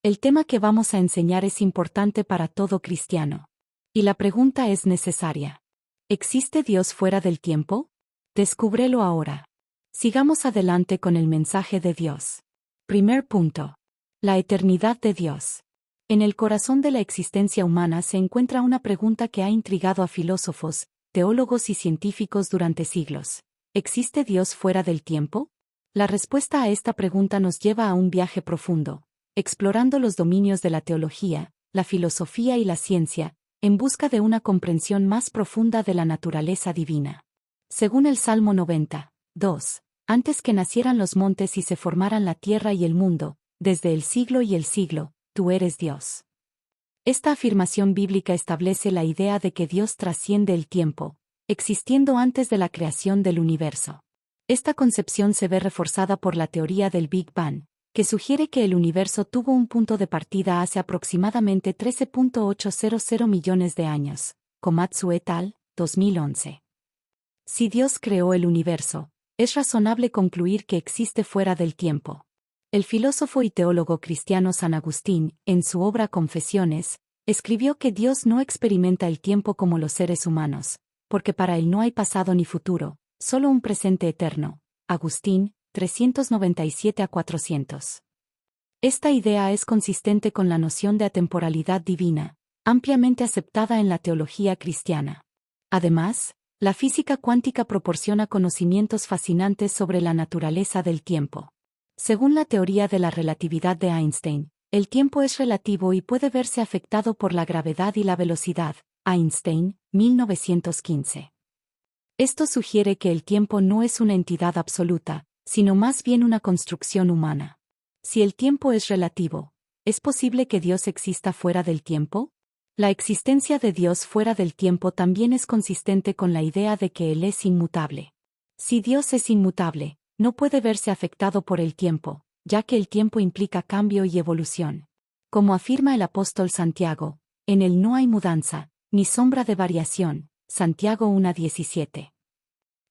El tema que vamos a enseñar es importante para todo cristiano. Y la pregunta es necesaria. ¿Existe Dios fuera del tiempo? Descúbrelo ahora. Sigamos adelante con el mensaje de Dios. Primer punto. La eternidad de Dios. En el corazón de la existencia humana se encuentra una pregunta que ha intrigado a filósofos, teólogos y científicos durante siglos. ¿Existe Dios fuera del tiempo? La respuesta a esta pregunta nos lleva a un viaje profundo, explorando los dominios de la teología, la filosofía y la ciencia, en busca de una comprensión más profunda de la naturaleza divina. Según el Salmo 90, 2, antes que nacieran los montes y se formaran la tierra y el mundo, desde el siglo y el siglo, tú eres Dios. Esta afirmación bíblica establece la idea de que Dios trasciende el tiempo, existiendo antes de la creación del universo. Esta concepción se ve reforzada por la teoría del Big Bang, que sugiere que el universo tuvo un punto de partida hace aproximadamente 13.800 millones de años. Komatsu et al., 2011. Si Dios creó el universo, es razonable concluir que existe fuera del tiempo. El filósofo y teólogo cristiano San Agustín, en su obra Confesiones, escribió que Dios no experimenta el tiempo como los seres humanos, porque para él no hay pasado ni futuro, solo un presente eterno. Agustín, 397-400. Esta idea es consistente con la noción de atemporalidad divina, ampliamente aceptada en la teología cristiana. Además, la física cuántica proporciona conocimientos fascinantes sobre la naturaleza del tiempo. Según la teoría de la relatividad de Einstein, el tiempo es relativo y puede verse afectado por la gravedad y la velocidad. Einstein, 1915. Esto sugiere que el tiempo no es una entidad absoluta, sino más bien una construcción humana. Si el tiempo es relativo, ¿es posible que Dios exista fuera del tiempo? La existencia de Dios fuera del tiempo también es consistente con la idea de que Él es inmutable. Si Dios es inmutable, no puede verse afectado por el tiempo, ya que el tiempo implica cambio y evolución. Como afirma el apóstol Santiago, en Él no hay mudanza, ni sombra de variación. Santiago 1:17.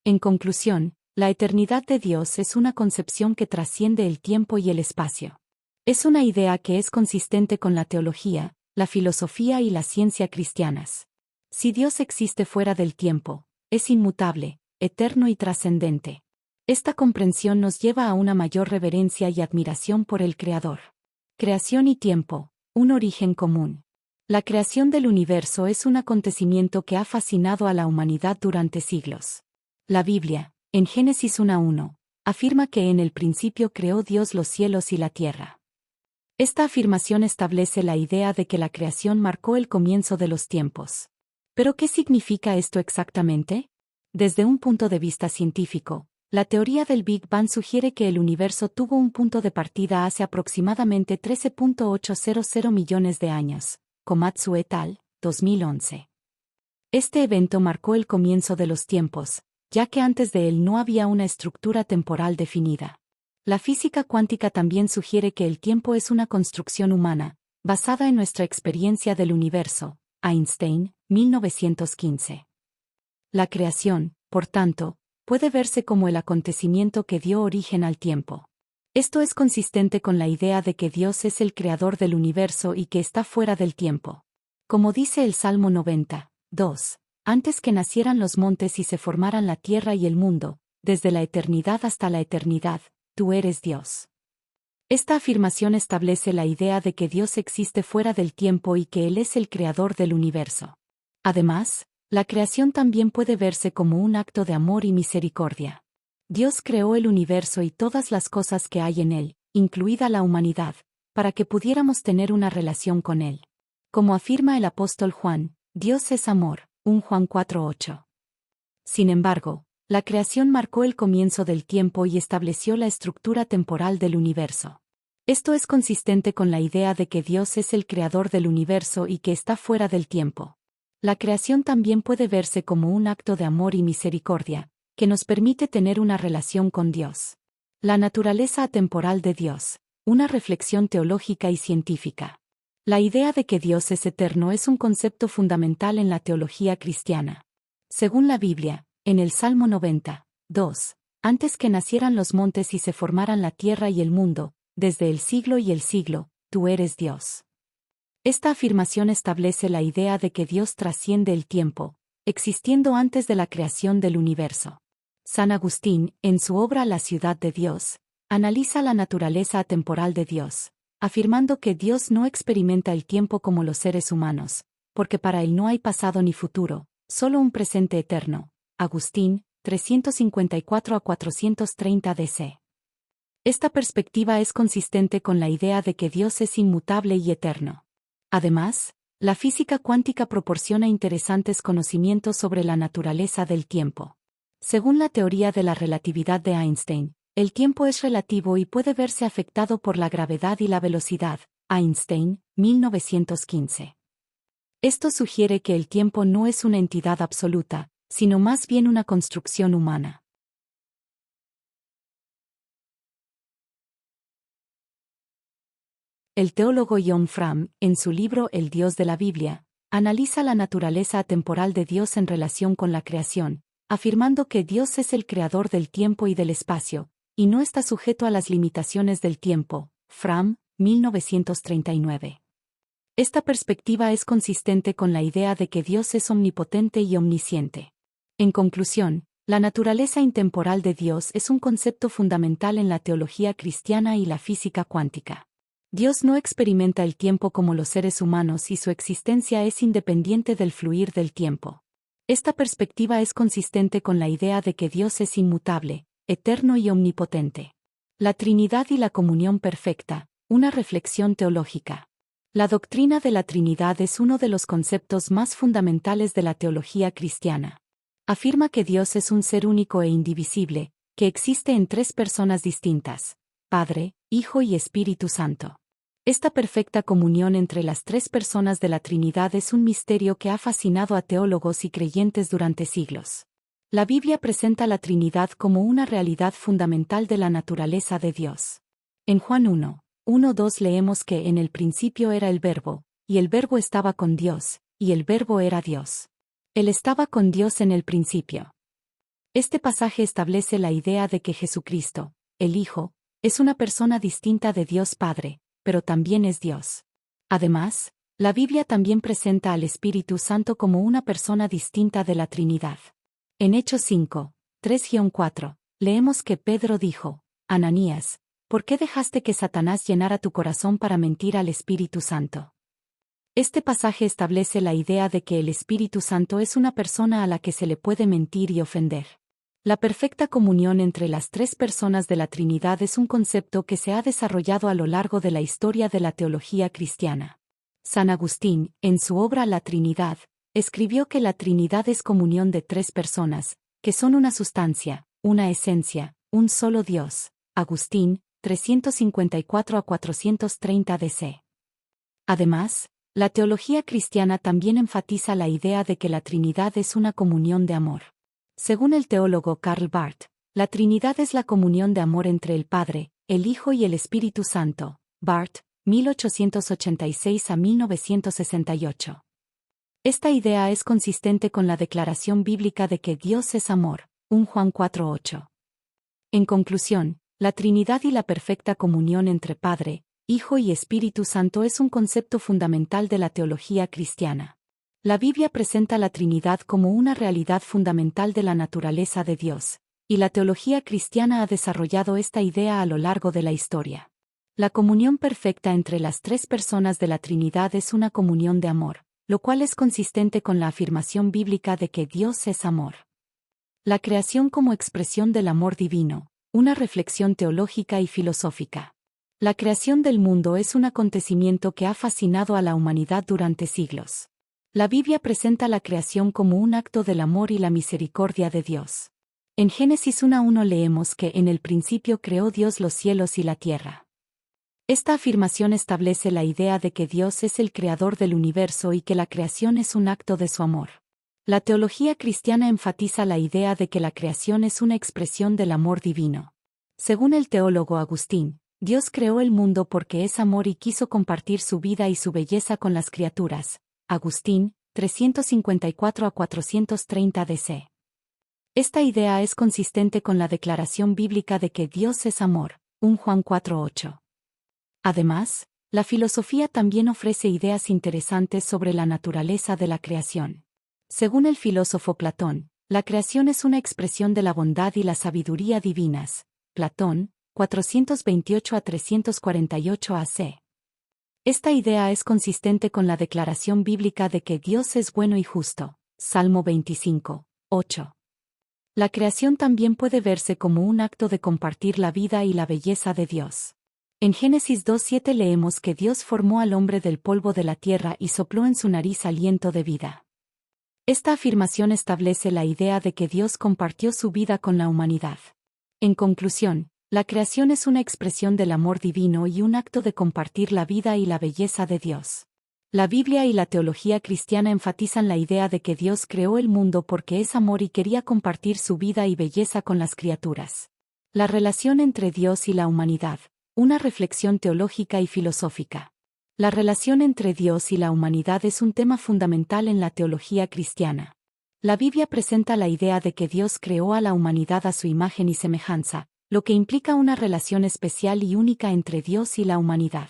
En conclusión, la eternidad de Dios es una concepción que trasciende el tiempo y el espacio. Es una idea que es consistente con la teología, la filosofía y la ciencia cristianas. Si Dios existe fuera del tiempo, es inmutable, eterno y trascendente. Esta comprensión nos lleva a una mayor reverencia y admiración por el Creador. Creación y tiempo, un origen común. La creación del universo es un acontecimiento que ha fascinado a la humanidad durante siglos. La Biblia, en Génesis 1:1, afirma que en el principio creó Dios los cielos y la tierra. Esta afirmación establece la idea de que la creación marcó el comienzo de los tiempos. ¿Pero qué significa esto exactamente? Desde un punto de vista científico, la teoría del Big Bang sugiere que el universo tuvo un punto de partida hace aproximadamente 13.800 millones de años. Komatsu et al., 2011. Este evento marcó el comienzo de los tiempos, ya que antes de él no había una estructura temporal definida. La física cuántica también sugiere que el tiempo es una construcción humana, basada en nuestra experiencia del universo. Einstein, 1915. La creación, por tanto, puede verse como el acontecimiento que dio origen al tiempo. Esto es consistente con la idea de que Dios es el creador del universo y que está fuera del tiempo. Como dice el Salmo 90, 2, antes que nacieran los montes y se formaran la tierra y el mundo, desde la eternidad hasta la eternidad, tú eres Dios. Esta afirmación establece la idea de que Dios existe fuera del tiempo y que Él es el creador del universo. Además, la creación también puede verse como un acto de amor y misericordia. Dios creó el universo y todas las cosas que hay en él, incluida la humanidad, para que pudiéramos tener una relación con Él. Como afirma el apóstol Juan, Dios es amor, 1 Juan 4:8. Sin embargo, la creación marcó el comienzo del tiempo y estableció la estructura temporal del universo. Esto es consistente con la idea de que Dios es el creador del universo y que está fuera del tiempo. La creación también puede verse como un acto de amor y misericordia, que nos permite tener una relación con Dios. La naturaleza atemporal de Dios, una reflexión teológica y científica. La idea de que Dios es eterno es un concepto fundamental en la teología cristiana. Según la Biblia, en el Salmo 90, 2, antes que nacieran los montes y se formaran la tierra y el mundo, desde el siglo y el siglo, tú eres Dios. Esta afirmación establece la idea de que Dios trasciende el tiempo, existiendo antes de la creación del universo. San Agustín, en su obra La ciudad de Dios, analiza la naturaleza atemporal de Dios, afirmando que Dios no experimenta el tiempo como los seres humanos, porque para él no hay pasado ni futuro, solo un presente eterno. Agustín, 354 a 430 DC. Esta perspectiva es consistente con la idea de que Dios es inmutable y eterno. Además, la física cuántica proporciona interesantes conocimientos sobre la naturaleza del tiempo. Según la teoría de la relatividad de Einstein, el tiempo es relativo y puede verse afectado por la gravedad y la velocidad. Einstein, 1915. Esto sugiere que el tiempo no es una entidad absoluta, sino más bien una construcción humana. El teólogo John Fram, en su libro El Dios de la Biblia, analiza la naturaleza atemporal de Dios en relación con la creación, afirmando que Dios es el creador del tiempo y del espacio, y no está sujeto a las limitaciones del tiempo. Fram, 1939. Esta perspectiva es consistente con la idea de que Dios es omnipotente y omnisciente. En conclusión, la naturaleza intemporal de Dios es un concepto fundamental en la teología cristiana y la física cuántica. Dios no experimenta el tiempo como los seres humanos y su existencia es independiente del fluir del tiempo. Esta perspectiva es consistente con la idea de que Dios es inmutable, eterno y omnipotente. La Trinidad y la comunión perfecta, una reflexión teológica. La doctrina de la Trinidad es uno de los conceptos más fundamentales de la teología cristiana. Afirma que Dios es un ser único e indivisible, que existe en tres personas distintas: Padre, Hijo y Espíritu Santo. Esta perfecta comunión entre las tres personas de la Trinidad es un misterio que ha fascinado a teólogos y creyentes durante siglos. La Biblia presenta la Trinidad como una realidad fundamental de la naturaleza de Dios. En Juan 1:2 leemos que en el principio era el Verbo, y el Verbo estaba con Dios, y el Verbo era Dios. Él estaba con Dios en el principio. Este pasaje establece la idea de que Jesucristo, el Hijo, es una persona distinta de Dios Padre, pero también es Dios. Además, la Biblia también presenta al Espíritu Santo como una persona distinta de la Trinidad. En Hechos 5:3-4, leemos que Pedro dijo: Ananías, ¿por qué dejaste que Satanás llenara tu corazón para mentir al Espíritu Santo? Este pasaje establece la idea de que el Espíritu Santo es una persona a la que se le puede mentir y ofender. La perfecta comunión entre las tres personas de la Trinidad es un concepto que se ha desarrollado a lo largo de la historia de la teología cristiana. San Agustín, en su obra La Trinidad, escribió que la Trinidad es comunión de tres personas, que son una sustancia, una esencia, un solo Dios. Agustín, 354 a 430 DC. Además, la teología cristiana también enfatiza la idea de que la Trinidad es una comunión de amor. Según el teólogo Karl Barth, la Trinidad es la comunión de amor entre el Padre, el Hijo y el Espíritu Santo. Barth, 1886 a 1968. Esta idea es consistente con la declaración bíblica de que Dios es amor. 1 Juan 4:8. En conclusión, la Trinidad y la perfecta comunión entre Padre, Hijo y Espíritu Santo es un concepto fundamental de la teología cristiana. La Biblia presenta la Trinidad como una realidad fundamental de la naturaleza de Dios, y la teología cristiana ha desarrollado esta idea a lo largo de la historia. La comunión perfecta entre las tres personas de la Trinidad es una comunión de amor, lo cual es consistente con la afirmación bíblica de que Dios es amor. La creación como expresión del amor divino, una reflexión teológica y filosófica. La creación del mundo es un acontecimiento que ha fascinado a la humanidad durante siglos. La Biblia presenta la creación como un acto del amor y la misericordia de Dios. En Génesis 1:1 leemos que en el principio creó Dios los cielos y la tierra. Esta afirmación establece la idea de que Dios es el creador del universo y que la creación es un acto de su amor. La teología cristiana enfatiza la idea de que la creación es una expresión del amor divino. Según el teólogo Agustín, Dios creó el mundo porque es amor y quiso compartir su vida y su belleza con las criaturas. Agustín, 354 a 430 DC. Esta idea es consistente con la declaración bíblica de que Dios es amor. 1 Juan 4:8. Además, La filosofía también ofrece ideas interesantes sobre la naturaleza de la creación. Según el filósofo Platón, la creación es una expresión de la bondad y la sabiduría divinas. Platón, 428 a 348 AC. Esta idea es consistente con la declaración bíblica de que Dios es bueno y justo. Salmo 25, 8. La creación también puede verse como un acto de compartir la vida y la belleza de Dios. En Génesis 2:7 leemos que Dios formó al hombre del polvo de la tierra y sopló en su nariz aliento de vida. Esta afirmación establece la idea de que Dios compartió su vida con la humanidad. En conclusión, la creación es una expresión del amor divino y un acto de compartir la vida y la belleza de Dios. La Biblia y la teología cristiana enfatizan la idea de que Dios creó el mundo porque es amor y quería compartir su vida y belleza con las criaturas. La relación entre Dios y la humanidad. Una reflexión teológica y filosófica. La relación entre Dios y la humanidad es un tema fundamental en la teología cristiana. La Biblia presenta la idea de que Dios creó a la humanidad a su imagen y semejanza, lo que implica una relación especial y única entre Dios y la humanidad.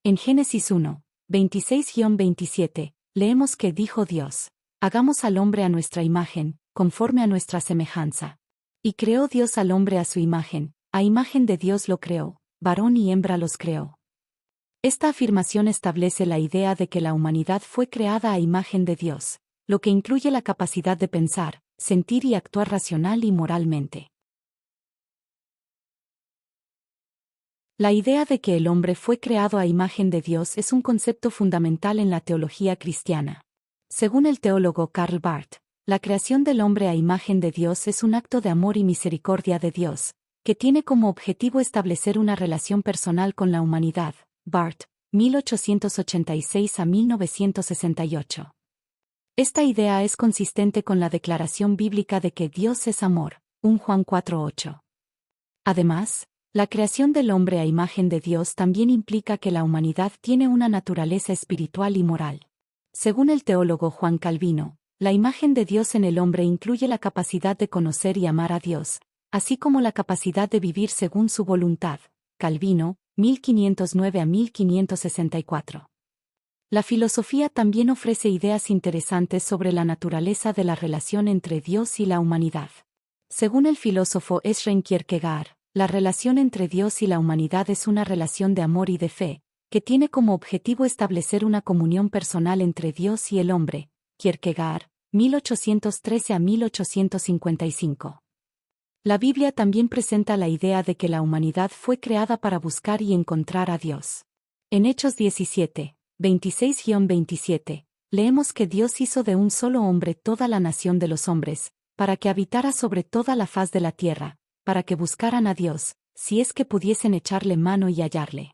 En Génesis 1, 26-27, leemos que dijo Dios: hagamos al hombre a nuestra imagen, conforme a nuestra semejanza. Y creó Dios al hombre a su imagen, a imagen de Dios lo creó, varón y hembra los creó. Esta afirmación establece la idea de que la humanidad fue creada a imagen de Dios, lo que incluye la capacidad de pensar, sentir y actuar racional y moralmente. La idea de que el hombre fue creado a imagen de Dios es un concepto fundamental en la teología cristiana. Según el teólogo Karl Barth, la creación del hombre a imagen de Dios es un acto de amor y misericordia de Dios, que tiene como objetivo establecer una relación personal con la humanidad. Barth, 1886 a 1968. Esta idea es consistente con la declaración bíblica de que Dios es amor. 1 Juan 4:8. Además, la creación del hombre a imagen de Dios también implica que la humanidad tiene una naturaleza espiritual y moral. Según el teólogo Juan Calvino, la imagen de Dios en el hombre incluye la capacidad de conocer y amar a Dios, así como la capacidad de vivir según su voluntad. Calvino, 1509 a 1564. La filosofía también ofrece ideas interesantes sobre la naturaleza de la relación entre Dios y la humanidad. Según el filósofo Søren Kierkegaard, la relación entre Dios y la humanidad es una relación de amor y de fe, que tiene como objetivo establecer una comunión personal entre Dios y el hombre. Kierkegaard, 1813 a 1855. La Biblia también presenta la idea de que la humanidad fue creada para buscar y encontrar a Dios. En Hechos 17, 26-27, leemos que Dios hizo de un solo hombre toda la nación de los hombres, para que habitara sobre toda la faz de la tierra, para que buscaran a Dios, si es que pudiesen echarle mano y hallarle.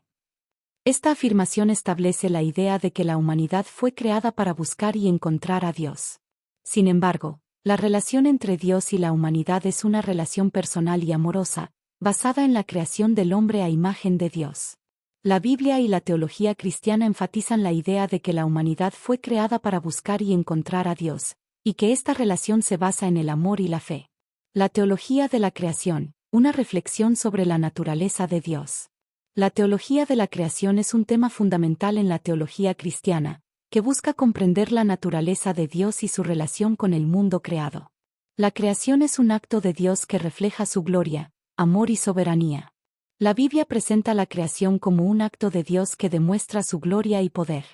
Esta afirmación establece la idea de que la humanidad fue creada para buscar y encontrar a Dios. Sin embargo, la relación entre Dios y la humanidad es una relación personal y amorosa, basada en la creación del hombre a imagen de Dios. La Biblia y la teología cristiana enfatizan la idea de que la humanidad fue creada para buscar y encontrar a Dios, y que esta relación se basa en el amor y la fe. La teología de la creación, una reflexión sobre la naturaleza de Dios. La teología de la creación es un tema fundamental en la teología cristiana, que busca comprender la naturaleza de Dios y su relación con el mundo creado. La creación es un acto de Dios que refleja su gloria, amor y soberanía. La Biblia presenta la creación como un acto de Dios que demuestra su gloria y poder.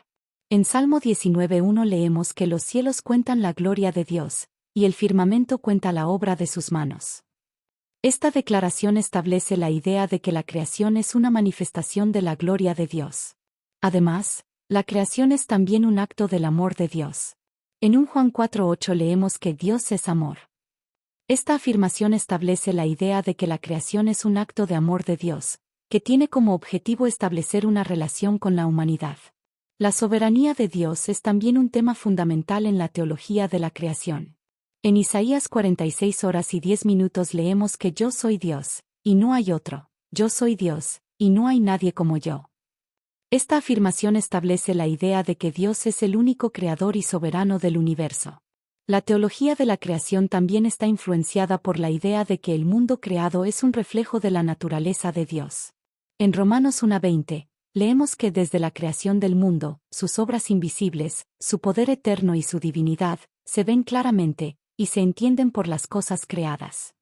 En Salmo 19:1 leemos que los cielos cuentan la gloria de Dios, y el firmamento cuenta la obra de sus manos. Esta declaración establece la idea de que la creación es una manifestación de la gloria de Dios. Además, la creación es también un acto del amor de Dios. En 1 Juan 4:8 leemos que Dios es amor. Esta afirmación establece la idea de que la creación es un acto de amor de Dios, que tiene como objetivo establecer una relación con la humanidad. La soberanía de Dios es también un tema fundamental en la teología de la creación. En Isaías 46:10 leemos que yo soy Dios, y no hay otro, yo soy Dios, y no hay nadie como yo. Esta afirmación establece la idea de que Dios es el único creador y soberano del universo. La teología de la creación también está influenciada por la idea de que el mundo creado es un reflejo de la naturaleza de Dios. En Romanos 1:20, leemos que desde la creación del mundo, sus obras invisibles, su poder eterno y su divinidad, se ven claramente, y se entienden por las cosas creadas.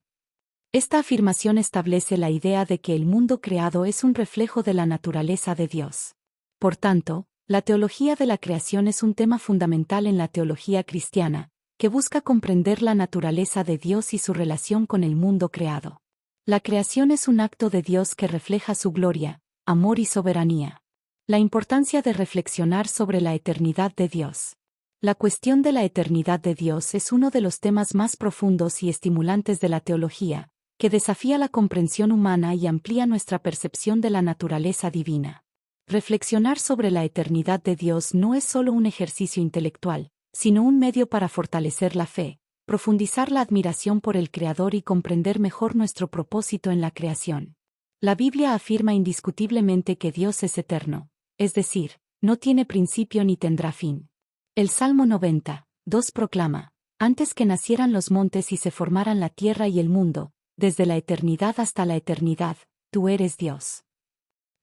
Esta afirmación establece la idea de que el mundo creado es un reflejo de la naturaleza de Dios. Por tanto, la teología de la creación es un tema fundamental en la teología cristiana, que busca comprender la naturaleza de Dios y su relación con el mundo creado. La creación es un acto de Dios que refleja su gloria, amor y soberanía. La importancia de reflexionar sobre la eternidad de Dios. La cuestión de la eternidad de Dios es uno de los temas más profundos y estimulantes de la teología, que desafía la comprensión humana y amplía nuestra percepción de la naturaleza divina. Reflexionar sobre la eternidad de Dios no es solo un ejercicio intelectual, sino un medio para fortalecer la fe, profundizar la admiración por el Creador y comprender mejor nuestro propósito en la creación. La Biblia afirma indiscutiblemente que Dios es eterno, es decir, no tiene principio ni tendrá fin. El Salmo 90:2 proclama: antes que nacieran los montes y se formaran la tierra y el mundo, desde la eternidad hasta la eternidad, tú eres Dios.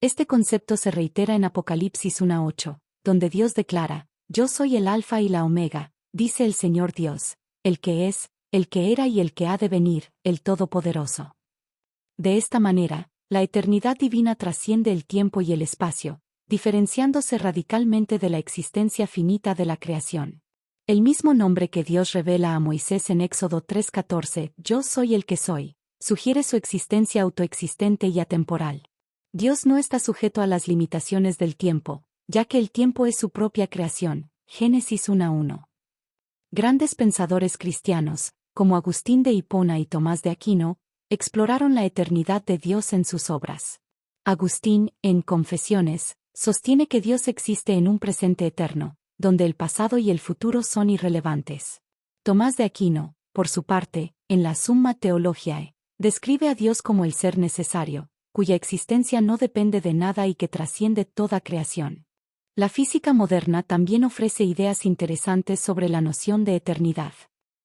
Este concepto se reitera en Apocalipsis 1:8, donde Dios declara: yo soy el Alfa y la Omega, dice el Señor Dios, el que es, el que era y el que ha de venir, el Todopoderoso. De esta manera, la eternidad divina trasciende el tiempo y el espacio, diferenciándose radicalmente de la existencia finita de la creación. El mismo nombre que Dios revela a Moisés en Éxodo 3:14, yo soy el que soy, sugiere su existencia autoexistente y atemporal. Dios no está sujeto a las limitaciones del tiempo, ya que el tiempo es su propia creación. Génesis 1:1. Grandes pensadores cristianos, como Agustín de Hipona y Tomás de Aquino, exploraron la eternidad de Dios en sus obras. Agustín, en Confesiones, sostiene que Dios existe en un presente eterno, donde el pasado y el futuro son irrelevantes. Tomás de Aquino, por su parte, en la Summa Theologiae, describe a Dios como el ser necesario, cuya existencia no depende de nada y que trasciende toda creación. La física moderna también ofrece ideas interesantes sobre la noción de eternidad.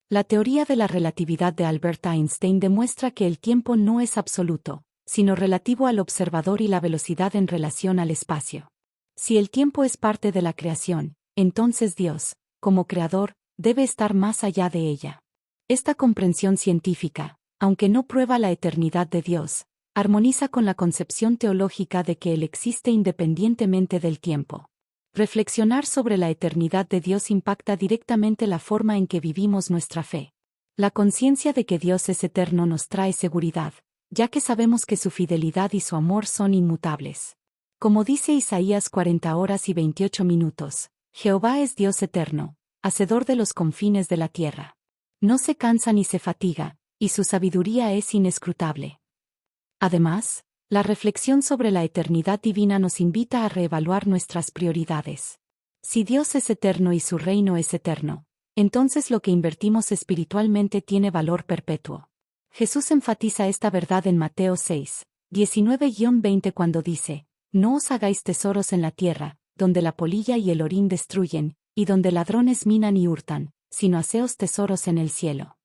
La teoría de la relatividad de Albert Einstein demuestra que el tiempo no es absoluto, sino relativo al observador y la velocidad en relación al espacio. Si el tiempo es parte de la creación, entonces Dios, como creador, debe estar más allá de ella. Esta comprensión científica, aunque no prueba la eternidad de Dios, armoniza con la concepción teológica de que Él existe independientemente del tiempo. Reflexionar sobre la eternidad de Dios impacta directamente la forma en que vivimos nuestra fe. La conciencia de que Dios es eterno nos trae seguridad, ya que sabemos que su fidelidad y su amor son inmutables. Como dice Isaías 40:28, Jehová es Dios eterno, hacedor de los confines de la tierra. No se cansa ni se fatiga, y su sabiduría es inescrutable. Además, la reflexión sobre la eternidad divina nos invita a reevaluar nuestras prioridades. Si Dios es eterno y su reino es eterno, entonces lo que invertimos espiritualmente tiene valor perpetuo. Jesús enfatiza esta verdad en Mateo 6:19-20 cuando dice: no os hagáis tesoros en la tierra, donde la polilla y el orín destruyen, y donde ladrones minan y hurtan, sino haceos tesoros en el cielo.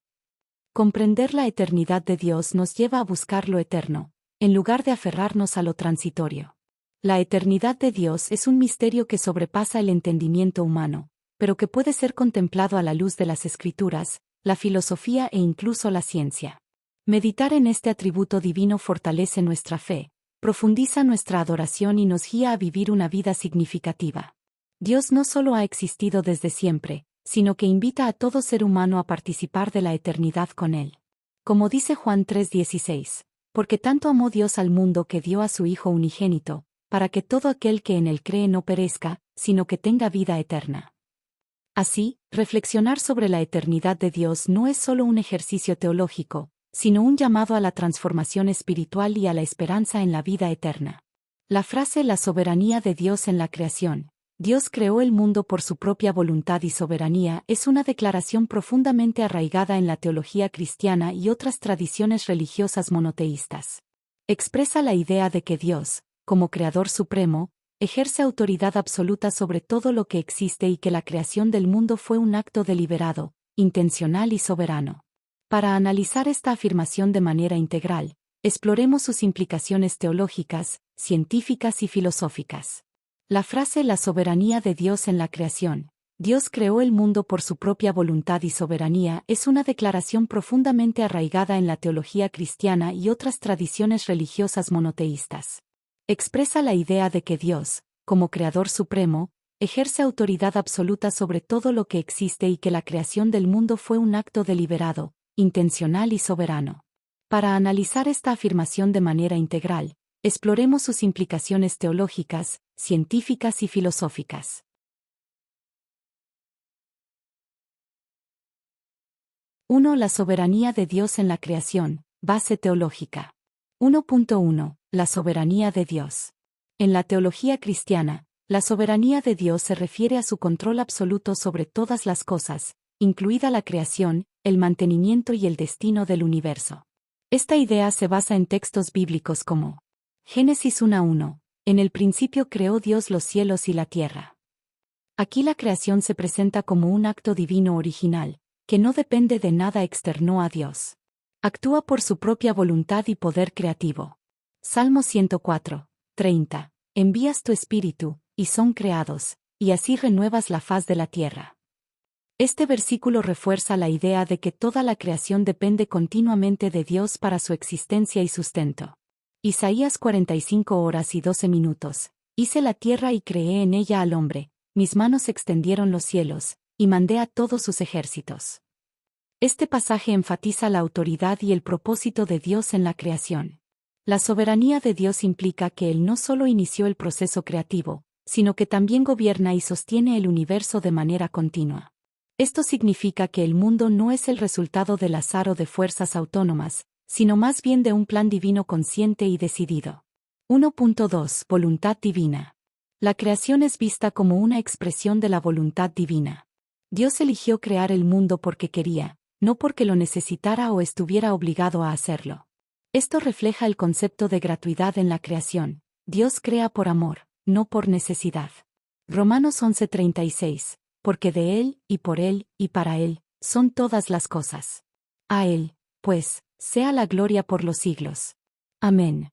Comprender la eternidad de Dios nos lleva a buscar lo eterno, en lugar de aferrarnos a lo transitorio. La eternidad de Dios es un misterio que sobrepasa el entendimiento humano, pero que puede ser contemplado a la luz de las Escrituras, la filosofía e incluso la ciencia. Meditar en este atributo divino fortalece nuestra fe, profundiza nuestra adoración y nos guía a vivir una vida significativa. Dios no solo ha existido desde siempre, sino que invita a todo ser humano a participar de la eternidad con Él. Como dice Juan 3:16, porque tanto amó Dios al mundo que dio a su Hijo unigénito, para que todo aquel que en Él cree no perezca, sino que tenga vida eterna. Así, reflexionar sobre la eternidad de Dios no es solo un ejercicio teológico, sino un llamado a la transformación espiritual y a la esperanza en la vida eterna. La frase «la soberanía de Dios en la creación», Dios creó el mundo por su propia voluntad y soberanía, es una declaración profundamente arraigada en la teología cristiana y otras tradiciones religiosas monoteístas. Expresa la idea de que Dios, como Creador Supremo, ejerce autoridad absoluta sobre todo lo que existe y que la creación del mundo fue un acto deliberado, intencional y soberano. Para analizar esta afirmación de manera integral, exploremos sus implicaciones teológicas, científicas y filosóficas. La frase «la soberanía de Dios en la creación», Dios creó el mundo por su propia voluntad y soberanía, es una declaración profundamente arraigada en la teología cristiana y otras tradiciones religiosas monoteístas. Expresa la idea de que Dios, como Creador Supremo, ejerce autoridad absoluta sobre todo lo que existe y que la creación del mundo fue un acto deliberado, intencional y soberano. Para analizar esta afirmación de manera integral, exploremos sus implicaciones teológicas, científicas y filosóficas. 1. La soberanía de Dios en la creación, base teológica. 1.1. La soberanía de Dios. En la teología cristiana, la soberanía de Dios se refiere a su control absoluto sobre todas las cosas, incluida la creación, el mantenimiento y el destino del universo. Esta idea se basa en textos bíblicos como Génesis 1:1. En el principio creó Dios los cielos y la tierra. Aquí la creación se presenta como un acto divino original, que no depende de nada externo a Dios. Actúa por su propia voluntad y poder creativo. Salmo 104:30. Envías tu espíritu, y son creados, y así renuevas la faz de la tierra. Este versículo refuerza la idea de que toda la creación depende continuamente de Dios para su existencia y sustento. Isaías 45:12. Hice la tierra y creé en ella al hombre, mis manos extendieron los cielos, y mandé a todos sus ejércitos. Este pasaje enfatiza la autoridad y el propósito de Dios en la creación. La soberanía de Dios implica que Él no solo inició el proceso creativo, sino que también gobierna y sostiene el universo de manera continua. Esto significa que el mundo no es el resultado del azar o de fuerzas autónomas, sino más bien de un plan divino consciente y decidido. 1.2. Voluntad divina. La creación es vista como una expresión de la voluntad divina. Dios eligió crear el mundo porque quería, no porque lo necesitara o estuviera obligado a hacerlo. Esto refleja el concepto de gratuidad en la creación. Dios crea por amor, no por necesidad. Romanos 11:36. Porque de Él, y por Él, y para Él, son todas las cosas. A Él, pues, sea la gloria por los siglos. Amén.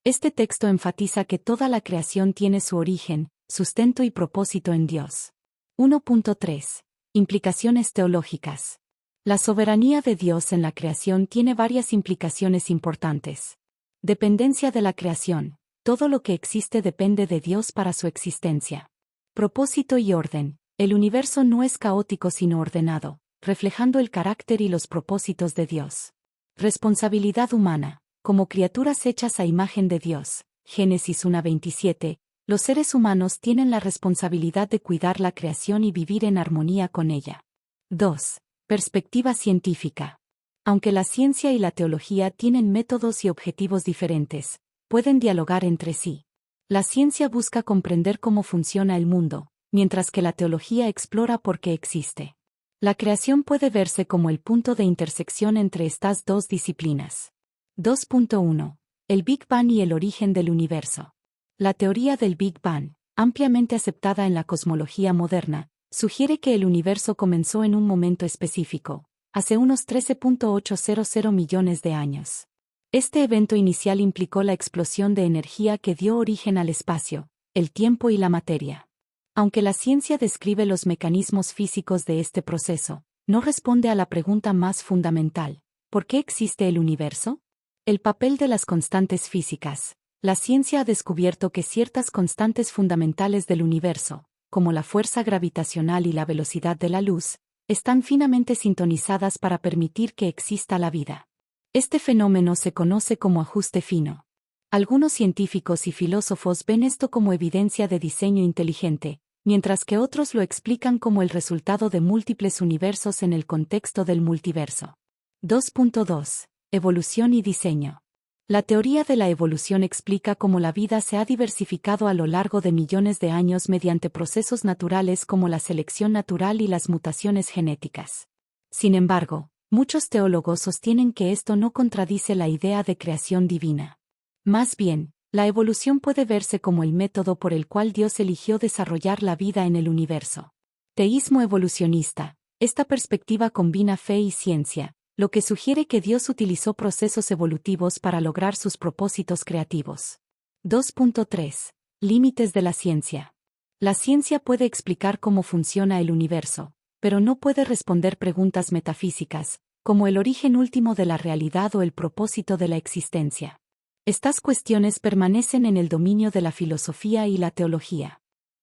Este texto enfatiza que toda la creación tiene su origen, sustento y propósito en Dios. 1.3. Implicaciones teológicas. La soberanía de Dios en la creación tiene varias implicaciones importantes. Dependencia de la creación. Todo lo que existe depende de Dios para su existencia. Propósito y orden. El universo no es caótico sino ordenado, reflejando el carácter y los propósitos de Dios. Responsabilidad humana. Como criaturas hechas a imagen de Dios, Génesis 1:27, los seres humanos tienen la responsabilidad de cuidar la creación y vivir en armonía con ella. 2. Perspectiva científica. Aunque la ciencia y la teología tienen métodos y objetivos diferentes, pueden dialogar entre sí. La ciencia busca comprender cómo funciona el mundo, mientras que la teología explora por qué existe. La creación puede verse como el punto de intersección entre estas dos disciplinas. 2.1. El Big Bang y el origen del universo. La teoría del Big Bang, ampliamente aceptada en la cosmología moderna, sugiere que el universo comenzó en un momento específico, hace unos 13.800 millones de años. Este evento inicial implicó la explosión de energía que dio origen al espacio, el tiempo y la materia. Aunque la ciencia describe los mecanismos físicos de este proceso, no responde a la pregunta más fundamental: ¿por qué existe el universo? El papel de las constantes físicas. La ciencia ha descubierto que ciertas constantes fundamentales del universo, como la fuerza gravitacional y la velocidad de la luz, están finamente sintonizadas para permitir que exista la vida. Este fenómeno se conoce como ajuste fino. Algunos científicos y filósofos ven esto como evidencia de diseño inteligente, mientras que otros lo explican como el resultado de múltiples universos en el contexto del multiverso. 2.2. Evolución y diseño. La teoría de la evolución explica cómo la vida se ha diversificado a lo largo de millones de años mediante procesos naturales como la selección natural y las mutaciones genéticas. Sin embargo, muchos teólogos sostienen que esto no contradice la idea de creación divina. Más bien, la evolución puede verse como el método por el cual Dios eligió desarrollar la vida en el universo. Teísmo evolucionista. Esta perspectiva combina fe y ciencia, lo que sugiere que Dios utilizó procesos evolutivos para lograr sus propósitos creativos. 2.3. Límites de la ciencia. La ciencia puede explicar cómo funciona el universo, pero no puede responder preguntas metafísicas, como el origen último de la realidad o el propósito de la existencia. Estas cuestiones permanecen en el dominio de la filosofía y la teología.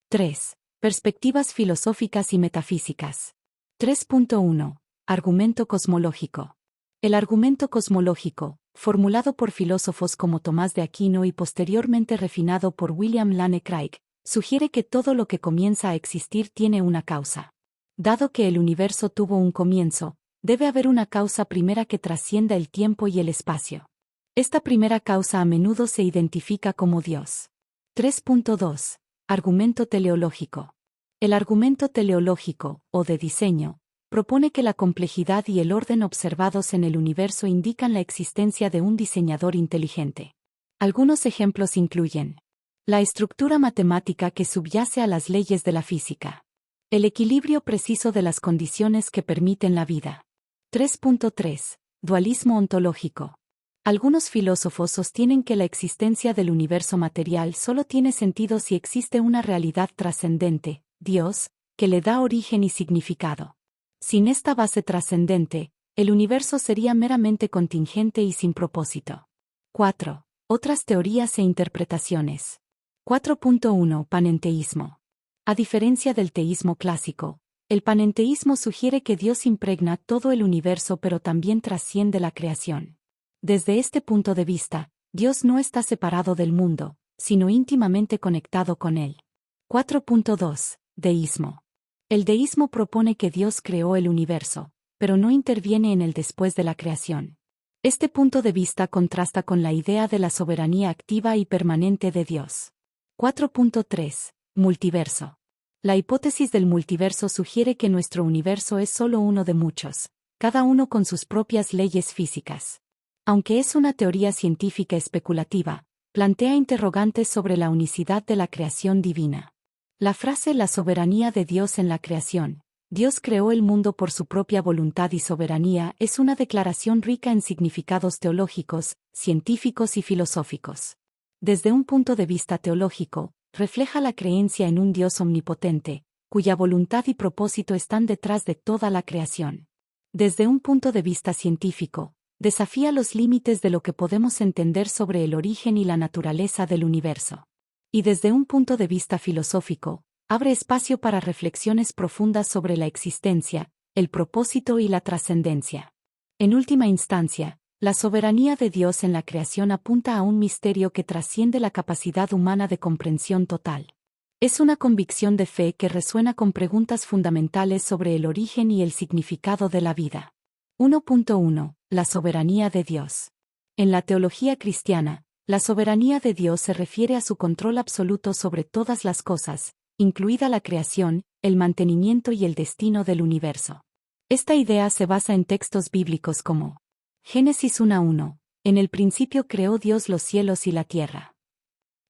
3. Perspectivas filosóficas y metafísicas. 3.1. Argumento cosmológico. El argumento cosmológico, formulado por filósofos como Tomás de Aquino y posteriormente refinado por William Lane Craig, sugiere que todo lo que comienza a existir tiene una causa. Dado que el universo tuvo un comienzo, debe haber una causa primera que trascienda el tiempo y el espacio. Esta primera causa a menudo se identifica como Dios. 3.2. Argumento teleológico. El argumento teleológico, o de diseño, propone que la complejidad y el orden observados en el universo indican la existencia de un diseñador inteligente. Algunos ejemplos incluyen la estructura matemática que subyace a las leyes de la física, el equilibrio preciso de las condiciones que permiten la vida. 3.3. Dualismo ontológico. Algunos filósofos sostienen que la existencia del universo material solo tiene sentido si existe una realidad trascendente, Dios, que le da origen y significado. Sin esta base trascendente, el universo sería meramente contingente y sin propósito. 4. Otras teorías e interpretaciones. 4.1. Panenteísmo. A diferencia del teísmo clásico, el panenteísmo sugiere que Dios impregna todo el universo pero también trasciende la creación. Desde este punto de vista, Dios no está separado del mundo, sino íntimamente conectado con él. 4.2. Deísmo. El deísmo propone que Dios creó el universo, pero no interviene en él después de la creación. Este punto de vista contrasta con la idea de la soberanía activa y permanente de Dios. 4.3. Multiverso. La hipótesis del multiverso sugiere que nuestro universo es solo uno de muchos, cada uno con sus propias leyes físicas. Aunque es una teoría científica especulativa, plantea interrogantes sobre la unicidad de la creación divina. La frase «la soberanía de Dios en la creación», Dios creó el mundo por su propia voluntad y soberanía, es una declaración rica en significados teológicos, científicos y filosóficos. Desde un punto de vista teológico, refleja la creencia en un Dios omnipotente, cuya voluntad y propósito están detrás de toda la creación. Desde un punto de vista científico, desafía los límites de lo que podemos entender sobre el origen y la naturaleza del universo. Y desde un punto de vista filosófico, abre espacio para reflexiones profundas sobre la existencia, el propósito y la trascendencia. En última instancia, la soberanía de Dios en la creación apunta a un misterio que trasciende la capacidad humana de comprensión total. Es una convicción de fe que resuena con preguntas fundamentales sobre el origen y el significado de la vida. 1.1. La soberanía de Dios. En la teología cristiana, la soberanía de Dios se refiere a su control absoluto sobre todas las cosas, incluida la creación, el mantenimiento y el destino del universo. Esta idea se basa en textos bíblicos como Génesis 1:1, en el principio creó Dios los cielos y la tierra.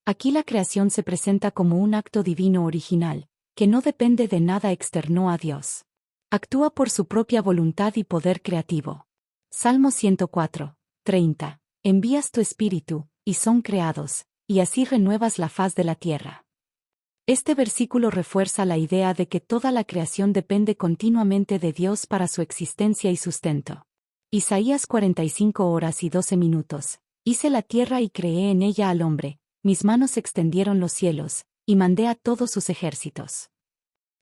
Aquí la creación se presenta como un acto divino original, que no depende de nada externo a Dios. Actúa por su propia voluntad y poder creativo. Salmo 104:30, envías tu espíritu, y son creados, y así renuevas la faz de la tierra. Este versículo refuerza la idea de que toda la creación depende continuamente de Dios para su existencia y sustento. Isaías 45:12, hice la tierra y creé en ella al hombre, mis manos extendieron los cielos, y mandé a todos sus ejércitos.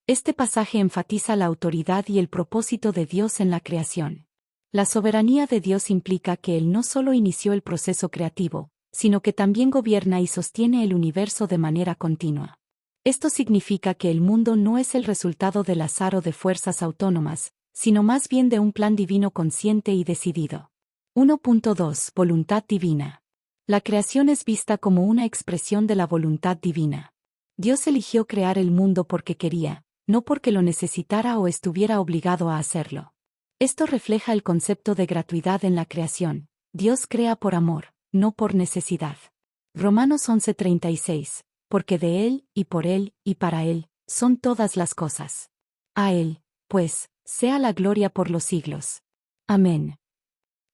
Este pasaje enfatiza la autoridad y el propósito de Dios en la creación. La soberanía de Dios implica que Él no solo inició el proceso creativo, sino que también gobierna y sostiene el universo de manera continua. Esto significa que el mundo no es el resultado del azar o de fuerzas autónomas, sino más bien de un plan divino consciente y decidido. 1.2. Voluntad divina. La creación es vista como una expresión de la voluntad divina. Dios eligió crear el mundo porque quería, no porque lo necesitara o estuviera obligado a hacerlo. Esto refleja el concepto de gratuidad en la creación. Dios crea por amor, no por necesidad. Romanos 11:36, porque de Él, y por Él, y para Él, son todas las cosas. A Él, pues, sea la gloria por los siglos. Amén.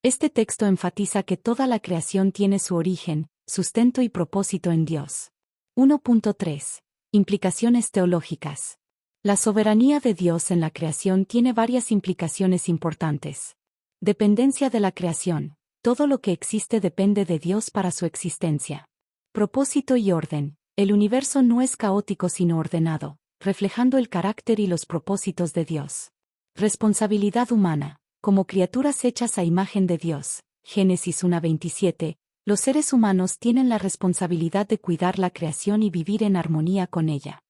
Este texto enfatiza que toda la creación tiene su origen, sustento y propósito en Dios. 1.3. Implicaciones teológicas. La soberanía de Dios en la creación tiene varias implicaciones importantes. Dependencia de la creación. Todo lo que existe depende de Dios para su existencia. Propósito y orden. El universo no es caótico sino ordenado, reflejando el carácter y los propósitos de Dios. Responsabilidad humana. Como criaturas hechas a imagen de Dios, Génesis 1:27, los seres humanos tienen la responsabilidad de cuidar la creación y vivir en armonía con ella.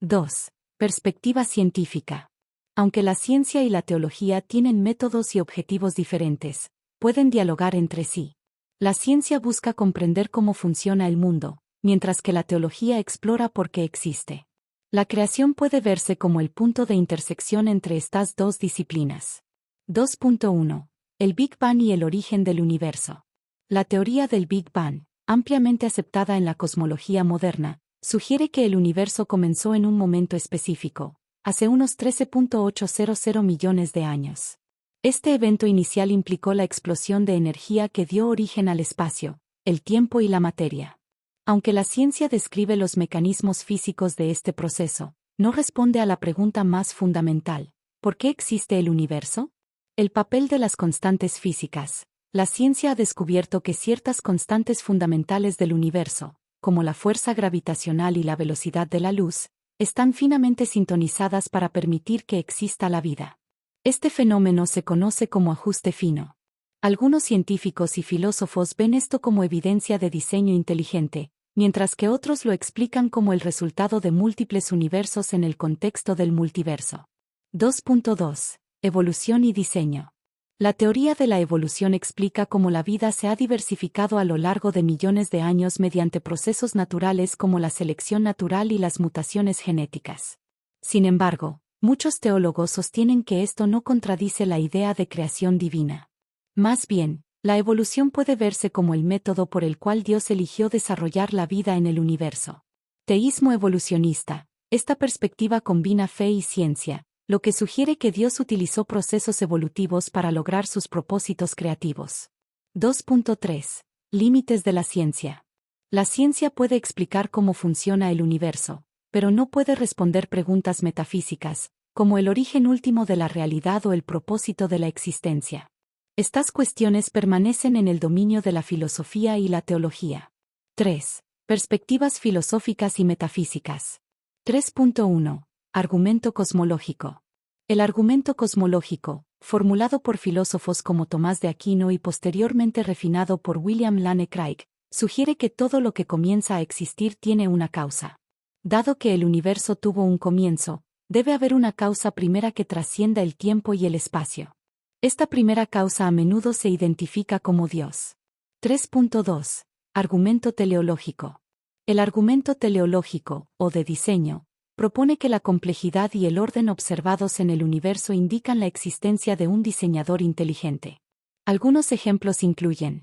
Dos. Perspectiva científica. Aunque la ciencia y la teología tienen métodos y objetivos diferentes, pueden dialogar entre sí. La ciencia busca comprender cómo funciona el mundo, mientras que la teología explora por qué existe. La creación puede verse como el punto de intersección entre estas dos disciplinas. 2.1. El Big Bang y el origen del universo. La teoría del Big Bang, ampliamente aceptada en la cosmología moderna, sugiere que el universo comenzó en un momento específico, hace unos 13.800 millones de años. Este evento inicial implicó la explosión de energía que dio origen al espacio, el tiempo y la materia. Aunque la ciencia describe los mecanismos físicos de este proceso, no responde a la pregunta más fundamental: ¿por qué existe el universo? El papel de las constantes físicas. La ciencia ha descubierto que ciertas constantes fundamentales del universo, como la fuerza gravitacional y la velocidad de la luz, están finamente sintonizadas para permitir que exista la vida. Este fenómeno se conoce como ajuste fino. Algunos científicos y filósofos ven esto como evidencia de diseño inteligente, mientras que otros lo explican como el resultado de múltiples universos en el contexto del multiverso. 2.2. Evolución y diseño. La teoría de la evolución explica cómo la vida se ha diversificado a lo largo de millones de años mediante procesos naturales como la selección natural y las mutaciones genéticas. Sin embargo, muchos teólogos sostienen que esto no contradice la idea de creación divina. Más bien, la evolución puede verse como el método por el cual Dios eligió desarrollar la vida en el universo. Teísmo evolucionista. Esta perspectiva combina fe y ciencia, lo que sugiere que Dios utilizó procesos evolutivos para lograr sus propósitos creativos. 2.3. Límites de la ciencia. La ciencia puede explicar cómo funciona el universo, pero no puede responder preguntas metafísicas, como el origen último de la realidad o el propósito de la existencia. Estas cuestiones permanecen en el dominio de la filosofía y la teología. 3. Perspectivas filosóficas y metafísicas. 3.1. Argumento cosmológico. El argumento cosmológico, formulado por filósofos como Tomás de Aquino y posteriormente refinado por William Lane Craig, sugiere que todo lo que comienza a existir tiene una causa. Dado que el universo tuvo un comienzo, debe haber una causa primera que trascienda el tiempo y el espacio. Esta primera causa a menudo se identifica como Dios. 3.2. Argumento teleológico. El argumento teleológico, o de diseño, propone que la complejidad y el orden observados en el universo indican la existencia de un diseñador inteligente. Algunos ejemplos incluyen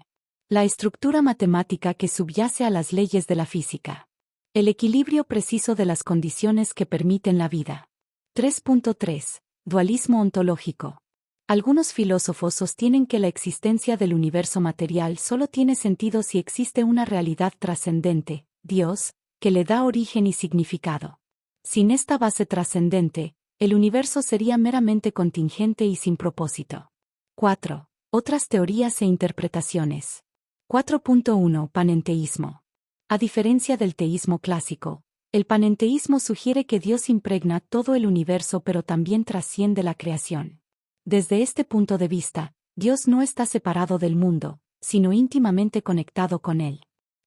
la estructura matemática que subyace a las leyes de la física, el equilibrio preciso de las condiciones que permiten la vida. 3.3. Dualismo ontológico. Algunos filósofos sostienen que la existencia del universo material solo tiene sentido si existe una realidad trascendente, Dios, que le da origen y significado. Sin esta base trascendente, el universo sería meramente contingente y sin propósito. 4. Otras teorías e interpretaciones. 4.1. Panenteísmo. A diferencia del teísmo clásico, el panenteísmo sugiere que Dios impregna todo el universo pero también trasciende la creación. Desde este punto de vista, Dios no está separado del mundo, sino íntimamente conectado con él.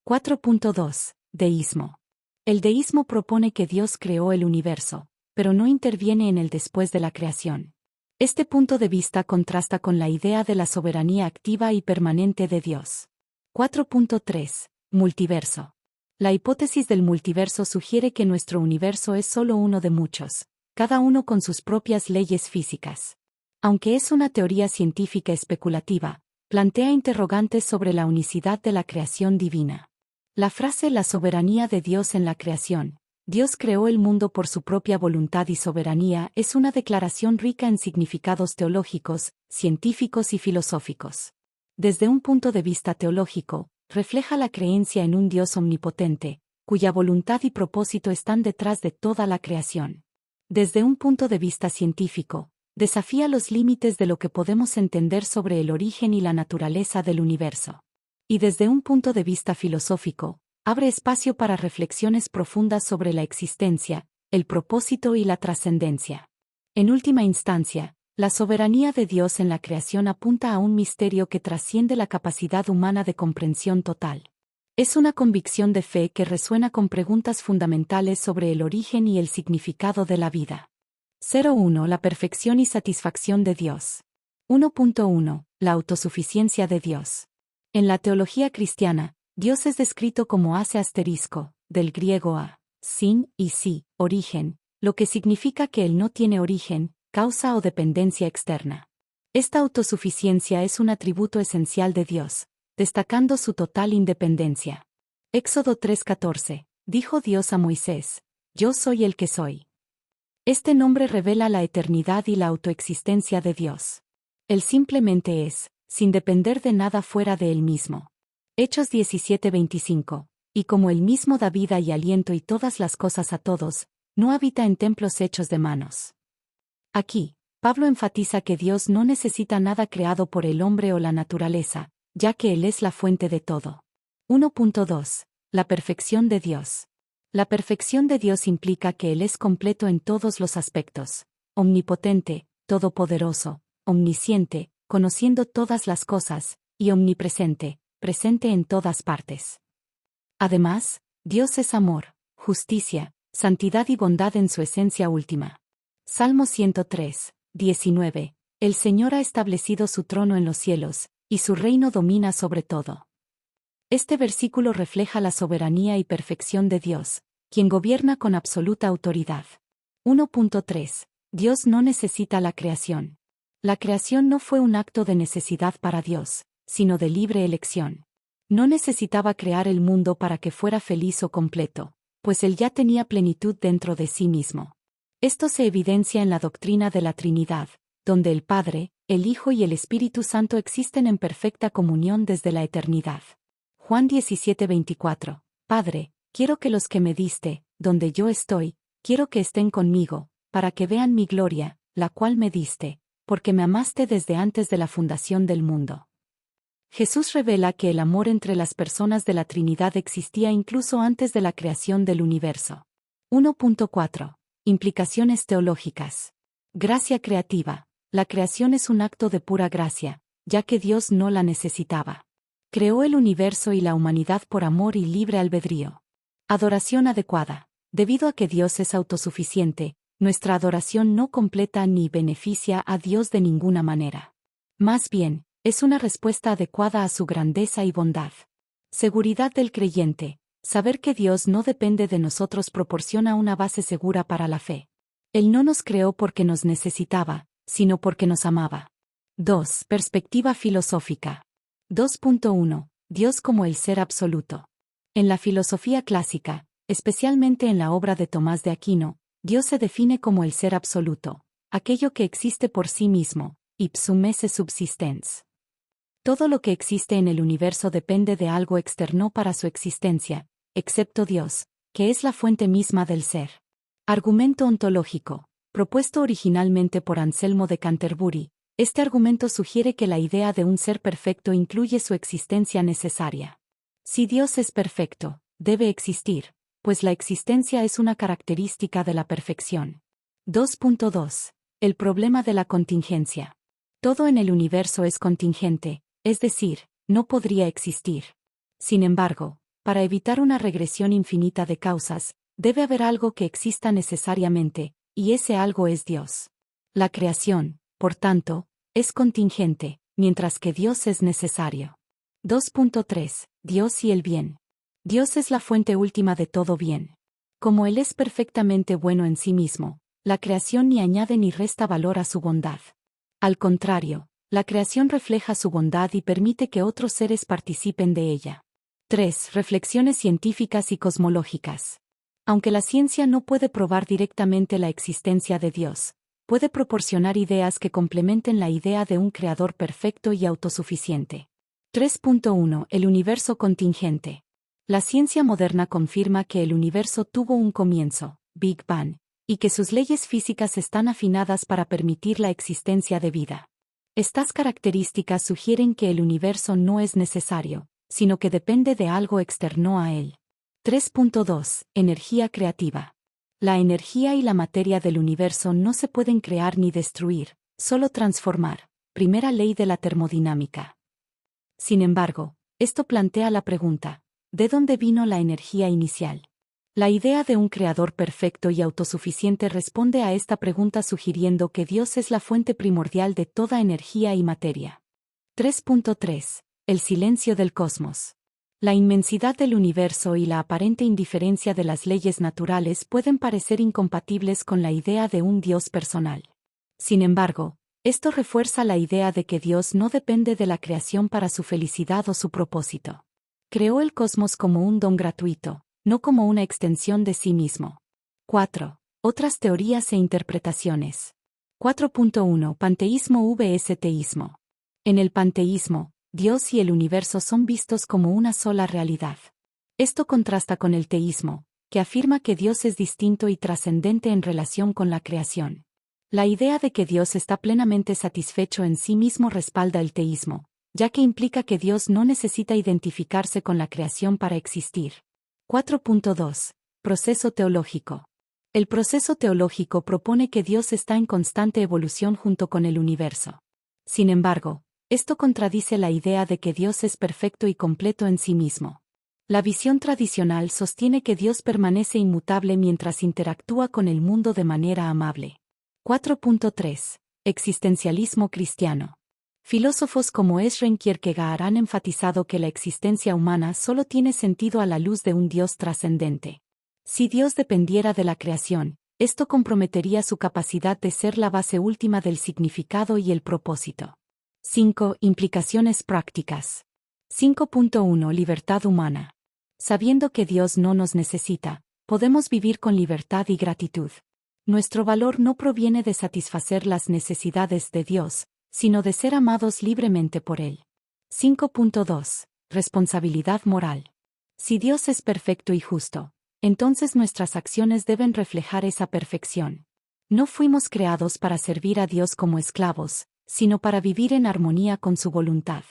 4.2. Deísmo. El deísmo propone que Dios creó el universo, pero no interviene en él después de la creación. Este punto de vista contrasta con la idea de la soberanía activa y permanente de Dios. 4.3. Multiverso. La hipótesis del multiverso sugiere que nuestro universo es solo uno de muchos, cada uno con sus propias leyes físicas. Aunque es una teoría científica especulativa, plantea interrogantes sobre la unicidad de la creación divina. La frase «la soberanía de Dios en la creación» Dios creó el mundo por su propia voluntad y soberanía es una declaración rica en significados teológicos, científicos y filosóficos. Desde un punto de vista teológico, refleja la creencia en un Dios omnipotente, cuya voluntad y propósito están detrás de toda la creación. Desde un punto de vista científico, desafía los límites de lo que podemos entender sobre el origen y la naturaleza del universo. Y desde un punto de vista filosófico, abre espacio para reflexiones profundas sobre la existencia, el propósito y la trascendencia. En última instancia, la soberanía de Dios en la creación apunta a un misterio que trasciende la capacidad humana de comprensión total. Es una convicción de fe que resuena con preguntas fundamentales sobre el origen y el significado de la vida. 0.1. La perfección y satisfacción de Dios. 1.1. La autosuficiencia de Dios. En la teología cristiana, Dios es descrito como ase asterisco, del griego a, sin y sí, origen, lo que significa que Él no tiene origen, causa o dependencia externa. Esta autosuficiencia es un atributo esencial de Dios, destacando su total independencia. Éxodo 3:14, dijo Dios a Moisés, yo soy el que soy. Este nombre revela la eternidad y la autoexistencia de Dios. Él simplemente es, sin depender de nada fuera de Él mismo. Hechos 17:25, y como Él mismo da vida y aliento y todas las cosas a todos, no habita en templos hechos de manos. Aquí, Pablo enfatiza que Dios no necesita nada creado por el hombre o la naturaleza, ya que Él es la fuente de todo. 1.2. La perfección de Dios. La perfección de Dios implica que Él es completo en todos los aspectos, omnipotente, todopoderoso, omnisciente, conociendo todas las cosas, y omnipresente, presente en todas partes. Además, Dios es amor, justicia, santidad y bondad en su esencia última. Salmo 103, 19. El Señor ha establecido su trono en los cielos, y su reino domina sobre todo. Este versículo refleja la soberanía y perfección de Dios, quien gobierna con absoluta autoridad. 1.3. Dios no necesita la creación. La creación no fue un acto de necesidad para Dios, sino de libre elección. No necesitaba crear el mundo para que fuera feliz o completo, pues Él ya tenía plenitud dentro de sí mismo. Esto se evidencia en la doctrina de la Trinidad, donde el Padre, el Hijo y el Espíritu Santo existen en perfecta comunión desde la eternidad. Juan 17:24. Padre, quiero que los que me diste, donde yo estoy, quiero que estén conmigo, para que vean mi gloria, la cual me diste, porque me amaste desde antes de la fundación del mundo. Jesús revela que el amor entre las personas de la Trinidad existía incluso antes de la creación del universo. 1.4. Implicaciones teológicas. Gracia creativa. La creación es un acto de pura gracia, ya que Dios no la necesitaba. Creó el universo y la humanidad por amor y libre albedrío. Adoración adecuada. Debido a que Dios es autosuficiente, nuestra adoración no completa ni beneficia a Dios de ninguna manera. Más bien, es una respuesta adecuada a su grandeza y bondad. Seguridad del creyente. Saber que Dios no depende de nosotros proporciona una base segura para la fe. Él no nos creó porque nos necesitaba, sino porque nos amaba. 2. Perspectiva filosófica. 2.1. Dios como el ser absoluto. En la filosofía clásica, especialmente en la obra de Tomás de Aquino, Dios se define como el ser absoluto, aquello que existe por sí mismo, ipsum esse subsistens. Todo lo que existe en el universo depende de algo externo para su existencia, excepto Dios, que es la fuente misma del ser. Argumento ontológico. Propuesto originalmente por Anselmo de Canterbury, este argumento sugiere que la idea de un ser perfecto incluye su existencia necesaria. Si Dios es perfecto, debe existir, pues la existencia es una característica de la perfección. 2.2. El problema de la contingencia. Todo en el universo es contingente, es decir, no podría existir. Sin embargo, para evitar una regresión infinita de causas, debe haber algo que exista necesariamente, y ese algo es Dios. La creación, por tanto, es contingente, mientras que Dios es necesario. 2.3. Dios y el bien. Dios es la fuente última de todo bien. Como Él es perfectamente bueno en sí mismo, la creación ni añade ni resta valor a su bondad. Al contrario, la creación refleja su bondad y permite que otros seres participen de ella. 3. Reflexiones científicas y cosmológicas. Aunque la ciencia no puede probar directamente la existencia de Dios, puede proporcionar ideas que complementen la idea de un creador perfecto y autosuficiente. 3.1. El universo contingente. La ciencia moderna confirma que el universo tuvo un comienzo, Big Bang, y que sus leyes físicas están afinadas para permitir la existencia de vida. Estas características sugieren que el universo no es necesario, sino que depende de algo externo a él. 3.2. Energía creativa. La energía y la materia del universo no se pueden crear ni destruir, solo transformar. Primera ley de la termodinámica. Sin embargo, esto plantea la pregunta: ¿de dónde vino la energía inicial? La idea de un creador perfecto y autosuficiente responde a esta pregunta sugiriendo que Dios es la fuente primordial de toda energía y materia. 3.3. El silencio del cosmos. La inmensidad del universo y la aparente indiferencia de las leyes naturales pueden parecer incompatibles con la idea de un Dios personal. Sin embargo, esto refuerza la idea de que Dios no depende de la creación para su felicidad o su propósito. Creó el cosmos como un don gratuito, no como una extensión de sí mismo. 4. Otras teorías e interpretaciones. 4.1. Panteísmo vs teísmo. En el panteísmo, Dios y el universo son vistos como una sola realidad. Esto contrasta con el teísmo, que afirma que Dios es distinto y trascendente en relación con la creación. La idea de que Dios está plenamente satisfecho en sí mismo respalda el teísmo, ya que implica que Dios no necesita identificarse con la creación para existir. 4.2. Proceso teológico. El proceso teológico propone que Dios está en constante evolución junto con el universo. Sin embargo, esto contradice la idea de que Dios es perfecto y completo en sí mismo. La visión tradicional sostiene que Dios permanece inmutable mientras interactúa con el mundo de manera amable. 4.3. Existencialismo cristiano. Filósofos como Søren Kierkegaard han enfatizado que la existencia humana solo tiene sentido a la luz de un Dios trascendente. Si Dios dependiera de la creación, esto comprometería su capacidad de ser la base última del significado y el propósito. 5. Implicaciones prácticas. 5.1. Libertad humana. Sabiendo que Dios no nos necesita, podemos vivir con libertad y gratitud. Nuestro valor no proviene de satisfacer las necesidades de Dios, sino de ser amados libremente por Él. 5.2. Responsabilidad moral. Si Dios es perfecto y justo, entonces nuestras acciones deben reflejar esa perfección. No fuimos creados para servir a Dios como esclavos, sino para vivir en armonía con su voluntad.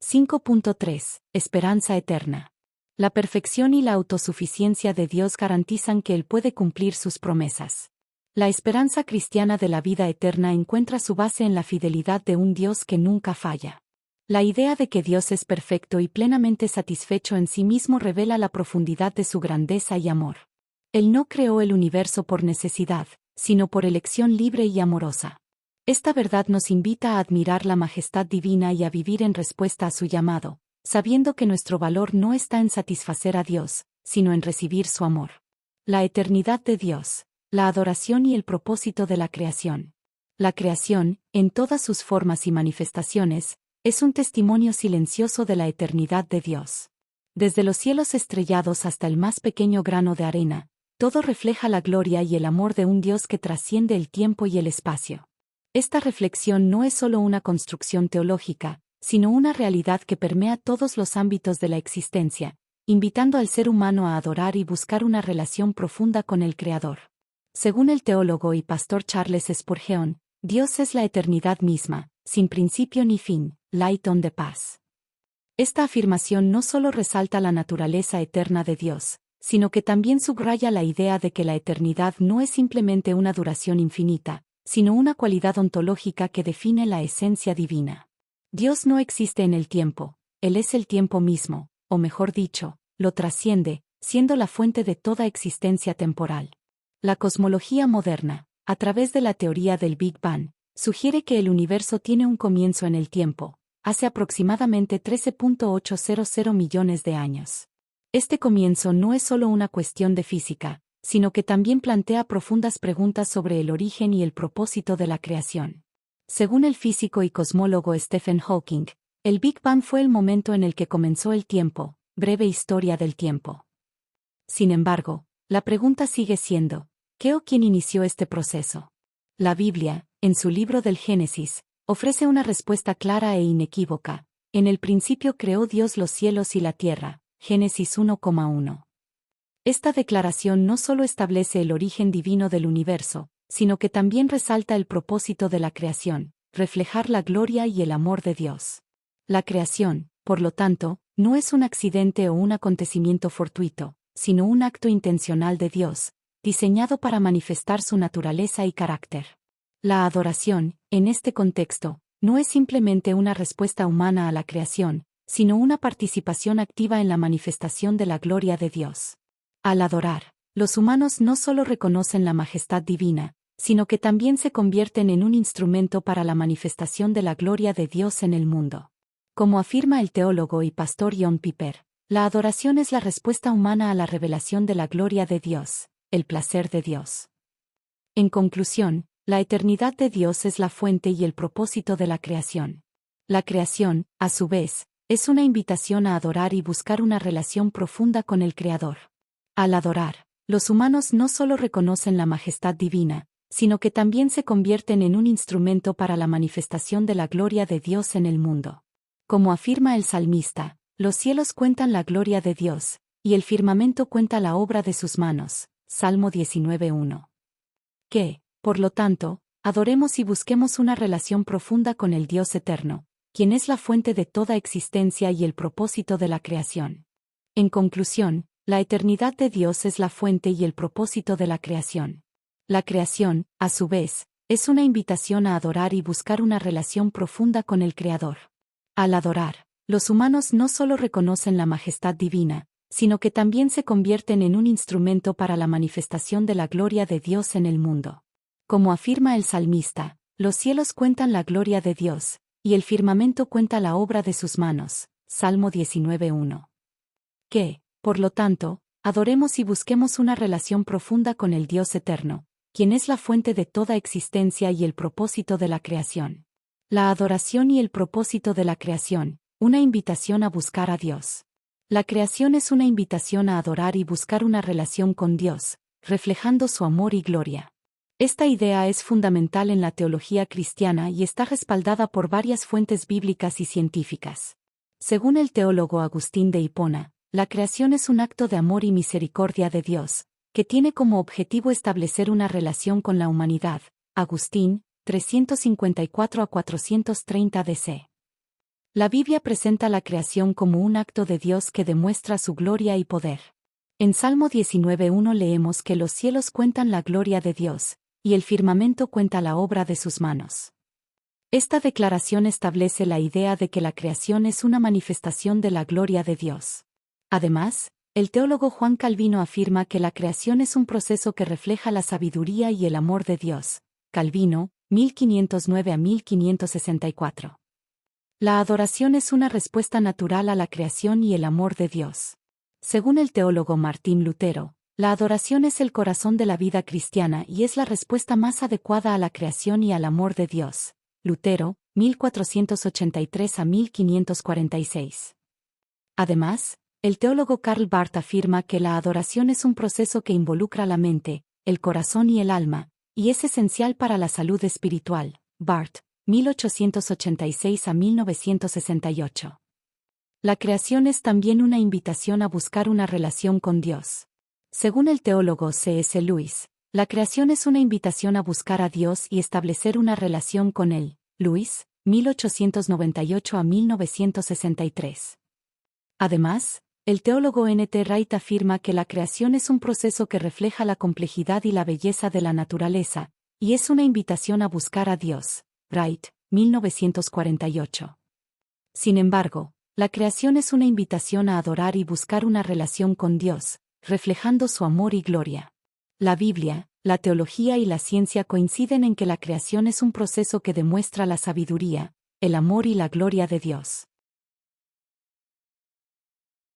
5.3. Esperanza eterna. La perfección y la autosuficiencia de Dios garantizan que Él puede cumplir sus promesas. La esperanza cristiana de la vida eterna encuentra su base en la fidelidad de un Dios que nunca falla. La idea de que Dios es perfecto y plenamente satisfecho en sí mismo revela la profundidad de su grandeza y amor. Él no creó el universo por necesidad, sino por elección libre y amorosa. Esta verdad nos invita a admirar la majestad divina y a vivir en respuesta a su llamado, sabiendo que nuestro valor no está en satisfacer a Dios, sino en recibir su amor. La eternidad de Dios. La adoración y el propósito de la creación. La creación, en todas sus formas y manifestaciones, es un testimonio silencioso de la eternidad de Dios. Desde los cielos estrellados hasta el más pequeño grano de arena, todo refleja la gloria y el amor de un Dios que trasciende el tiempo y el espacio. Esta reflexión no es solo una construcción teológica, sino una realidad que permea todos los ámbitos de la existencia, invitando al ser humano a adorar y buscar una relación profunda con el Creador. Según el teólogo y pastor Charles Spurgeon, Dios es la eternidad misma, sin principio ni fin, light on the path. Esta afirmación no solo resalta la naturaleza eterna de Dios, sino que también subraya la idea de que la eternidad no es simplemente una duración infinita, sino una cualidad ontológica que define la esencia divina. Dios no existe en el tiempo, Él es el tiempo mismo, o mejor dicho, lo trasciende, siendo la fuente de toda existencia temporal. La cosmología moderna, a través de la teoría del Big Bang, sugiere que el universo tiene un comienzo en el tiempo, hace aproximadamente 13.800 millones de años. Este comienzo no es solo una cuestión de física, sino que también plantea profundas preguntas sobre el origen y el propósito de la creación. Según el físico y cosmólogo Stephen Hawking, el Big Bang fue el momento en el que comenzó el tiempo, breve historia del tiempo. Sin embargo, la pregunta sigue siendo, ¿qué o quién inició este proceso? La Biblia, en su libro del Génesis, ofrece una respuesta clara e inequívoca. En el principio creó Dios los cielos y la tierra. Génesis 1,1. Esta declaración no solo establece el origen divino del universo, sino que también resalta el propósito de la creación, reflejar la gloria y el amor de Dios. La creación, por lo tanto, no es un accidente o un acontecimiento fortuito, sino un acto intencional de Dios, diseñado para manifestar su naturaleza y carácter. La adoración, en este contexto, no es simplemente una respuesta humana a la creación, sino una participación activa en la manifestación de la gloria de Dios. Al adorar, los humanos no solo reconocen la majestad divina, sino que también se convierten en un instrumento para la manifestación de la gloria de Dios en el mundo. Como afirma el teólogo y pastor John Piper, la adoración es la respuesta humana a la revelación de la gloria de Dios, el placer de Dios. En conclusión, la eternidad de Dios es la fuente y el propósito de la creación. La creación, a su vez, es una invitación a adorar y buscar una relación profunda con el Creador. Al adorar, los humanos no solo reconocen la majestad divina, sino que también se convierten en un instrumento para la manifestación de la gloria de Dios en el mundo. Como afirma el salmista, los cielos cuentan la gloria de Dios, y el firmamento cuenta la obra de sus manos. Salmo 19:1. Que, por lo tanto, adoremos y busquemos una relación profunda con el Dios eterno, quien es la fuente de toda existencia y el propósito de la creación. En conclusión, la eternidad de Dios es la fuente y el propósito de la creación. La creación, a su vez, es una invitación a adorar y buscar una relación profunda con el Creador. Al adorar, los humanos no solo reconocen la majestad divina, sino que también se convierten en un instrumento para la manifestación de la gloria de Dios en el mundo. Como afirma el salmista, los cielos cuentan la gloria de Dios, y el firmamento cuenta la obra de sus manos. Salmo 19:1. Que, por lo tanto, adoremos y busquemos una relación profunda con el Dios eterno, quien es la fuente de toda existencia y el propósito de la creación. La adoración y el propósito de la creación, una invitación a buscar a Dios. La creación es una invitación a adorar y buscar una relación con Dios, reflejando su amor y gloria. Esta idea es fundamental en la teología cristiana y está respaldada por varias fuentes bíblicas y científicas. Según el teólogo Agustín de Hipona, la creación es un acto de amor y misericordia de Dios, que tiene como objetivo establecer una relación con la humanidad. Agustín, 354 a 430 DC. La Biblia presenta la creación como un acto de Dios que demuestra su gloria y poder. En Salmo 19:1 leemos que los cielos cuentan la gloria de Dios, y el firmamento cuenta la obra de sus manos. Esta declaración establece la idea de que la creación es una manifestación de la gloria de Dios. Además, el teólogo Juan Calvino afirma que la creación es un proceso que refleja la sabiduría y el amor de Dios. Calvino, 1509 a 1564. La adoración es una respuesta natural a la creación y el amor de Dios. Según el teólogo Martín Lutero, la adoración es el corazón de la vida cristiana y es la respuesta más adecuada a la creación y al amor de Dios. Lutero, 1483 a 1546. Además, el teólogo Karl Barth afirma que la adoración es un proceso que involucra la mente, el corazón y el alma, y es esencial para la salud espiritual. Barth, 1886 a 1968. La creación es también una invitación a buscar una relación con Dios. Según el teólogo C.S. Lewis, la creación es una invitación a buscar a Dios y establecer una relación con Él. Lewis, 1898 a 1963. Además, el teólogo N.T. Wright afirma que la creación es un proceso que refleja la complejidad y la belleza de la naturaleza, y es una invitación a buscar a Dios. Wright, 1948. Sin embargo, la creación es una invitación a adorar y buscar una relación con Dios, reflejando su amor y gloria. La Biblia, la teología y la ciencia coinciden en que la creación es un proceso que demuestra la sabiduría, el amor y la gloria de Dios.